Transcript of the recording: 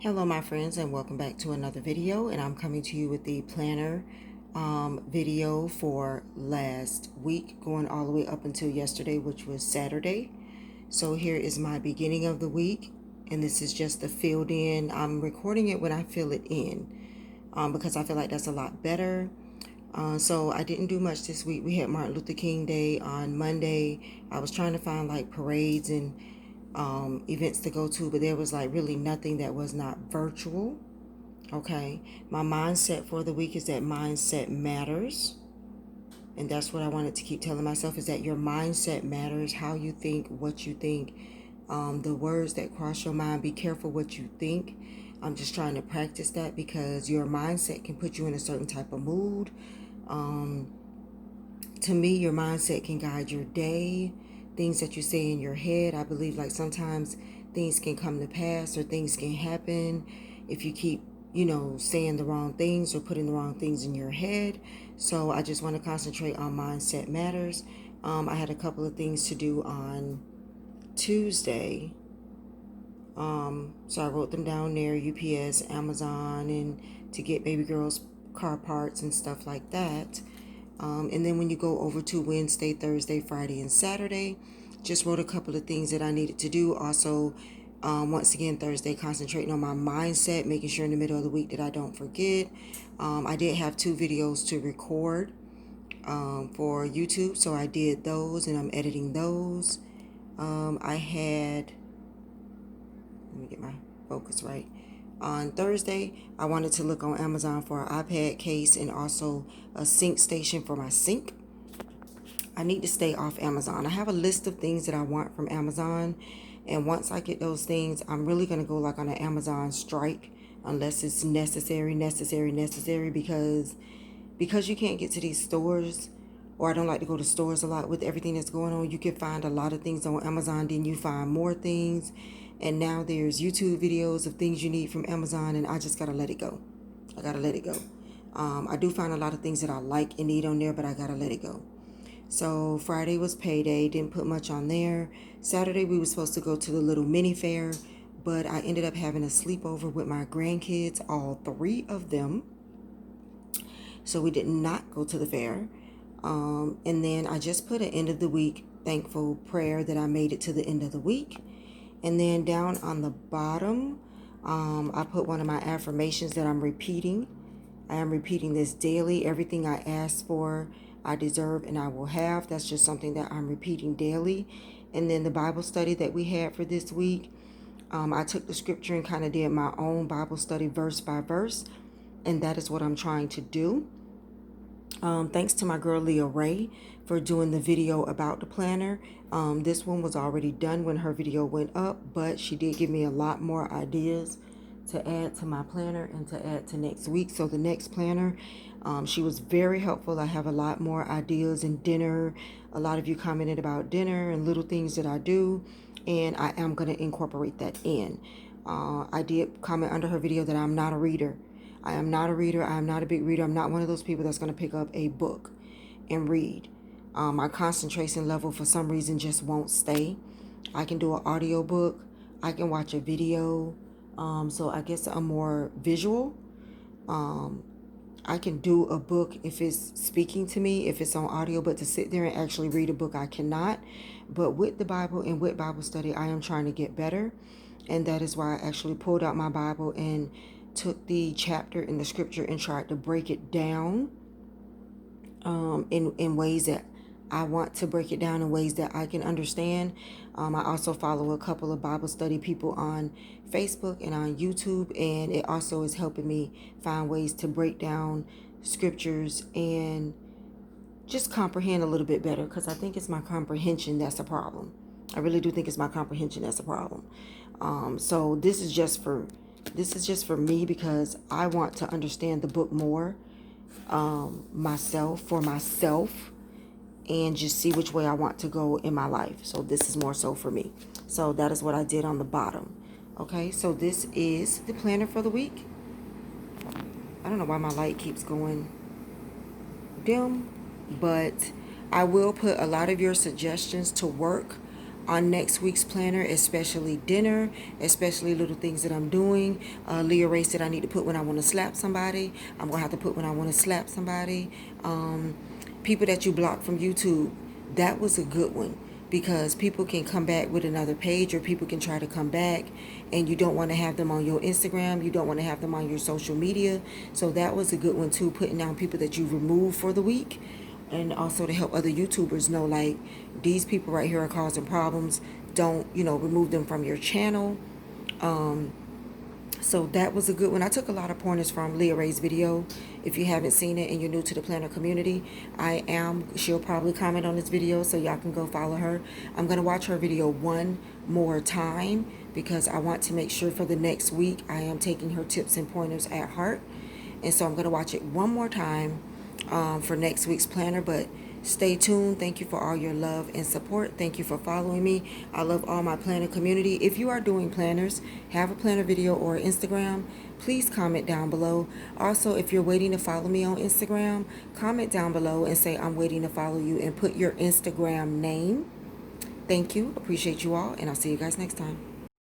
Hello my friends, and welcome back to another video, and I'm coming to you with the planner video for last week, going all the way up until yesterday, which was Saturday. So here is my beginning of the week, and this is just the filled in. I'm recording it when I fill it in because I feel like that's a lot better. So I didn't do much this week. We had Martin Luther King Day on Monday. I was trying to find like parades and events to go to, but there was like really nothing that was not virtual. Okay, my mindset for the week is that mindset matters, and that's what I wanted to keep telling myself, is that your mindset matters. How you think, what you think, the words that cross your mind. Be careful what you think. I'm just trying to practice that because your mindset can put you in a certain type of mood. To me, your mindset can guide your day. Things that you say in your head, I believe like sometimes things can come to pass or things can happen if you keep, saying the wrong things or putting the wrong things in your head. So I just want to concentrate on mindset matters. I had a couple of things to do on Tuesday. So I wrote them down there: UPS, Amazon, and to get baby girls car parts and stuff like that. And then when you go over to Wednesday, Thursday, Friday, and Saturday, just wrote a couple of things that I needed to do. Also, once again, Thursday, concentrating on my mindset, making sure in the middle of the week that I don't forget. I did have 2 videos to record for YouTube, so I did those, and I'm editing those. I had, let me get my focus right. On Thursday, I wanted to look on Amazon for an iPad case and also a sink station for my sink. I need to stay off Amazon. I have a list of things that I want from Amazon, and once I get those things, I'm really going to go like on an Amazon strike unless it's necessary, because you can't get to these stores, or I don't like to go to stores a lot with everything that's going on. You can find a lot of things on Amazon, then you find more things, and now there's YouTube videos of things you need from Amazon, and I just gotta let it go. I gotta let it go. I do find a lot of things that I like and need on there, but I gotta let it go. So Friday was payday, didn't put much on there. Saturday we were supposed to go to the little mini fair, but I ended up having a sleepover with my grandkids, all 3 of them. So we did not go to the fair. And then I just put an end of the week thankful prayer that I made it to the end of the week. And then down on the bottom, I put one of my affirmations that I'm repeating. I am repeating this daily. Everything I ask for, I deserve, and I will have. That's just something that I'm repeating daily. And then the Bible study that we had for this week, I took the scripture and kind of did my own Bible study verse by verse. And that is what I'm trying to do. Thanks to my girl Leah Ray for doing the video about the planner. This one was already done when her video went up, but she did give me a lot more ideas to add to my planner and to add to next week. So the next planner, she was very helpful. I have a lot more ideas, and dinner. A lot of you commented about dinner and little things that I do, and I am going to incorporate that in. I did comment under her video that I'm not a reader. I am not a reader. I am not a big reader. I'm not one of those people that's going to pick up a book and read. My concentration level for some reason just won't stay. I can do an audio book. I can watch a video. So I guess I'm more visual. I can do a book if it's speaking to me, if it's on audio, but to sit there and actually read a book, I cannot. But with the Bible and with Bible study, I am trying to get better. And that is why I actually pulled out my Bible and took the chapter in the scripture and tried to break it down in ways that I want to break it down, in ways that I can understand. I also follow a couple of Bible study people on Facebook and on YouTube, and it also is helping me find ways to break down scriptures and just comprehend a little bit better, because I think it's my comprehension that's a problem. I really do think it's my comprehension that's a problem. So this is just for me, because I want to understand the book more for myself, and just see which way I want to go in my life. So this is more so for me. So that is what I did on the bottom. Okay, so this is the planner for the week. I don't know why my light keeps going dim, but I will put a lot of your suggestions to work on next week's planner, especially dinner, especially little things that I'm doing. Leah Ray said I need to put when I want to slap somebody. I'm going to have to put when I want to slap somebody. People that you block from YouTube, that was a good one, because people can come back with another page, or people can try to come back and you don't want to have them on your Instagram, you don't want to have them on your social media. So that was a good one too, putting down people that you removed for the week, and also to help other YouTubers know, like, these people right here are causing problems. Don't, remove them from your channel. So that was a good one. I took a lot of pointers from Leah Ray's video. If you haven't seen it and you're new to the planner community, she'll probably comment on this video, so y'all can go follow her. I'm going to watch her video one more time, because I want to make sure for the next week I am taking her tips and pointers at heart. And so I'm going to watch it one more time for next week's planner. But stay tuned. Thank you for all your love and support. Thank you for following me. I love all my planner community. If you are doing planners, have a planner video or Instagram, please comment down below. Also, if you're waiting to follow me on Instagram, comment down below and say I'm waiting to follow you, and put your Instagram name. Thank you. Appreciate you all, and I'll see you guys next time.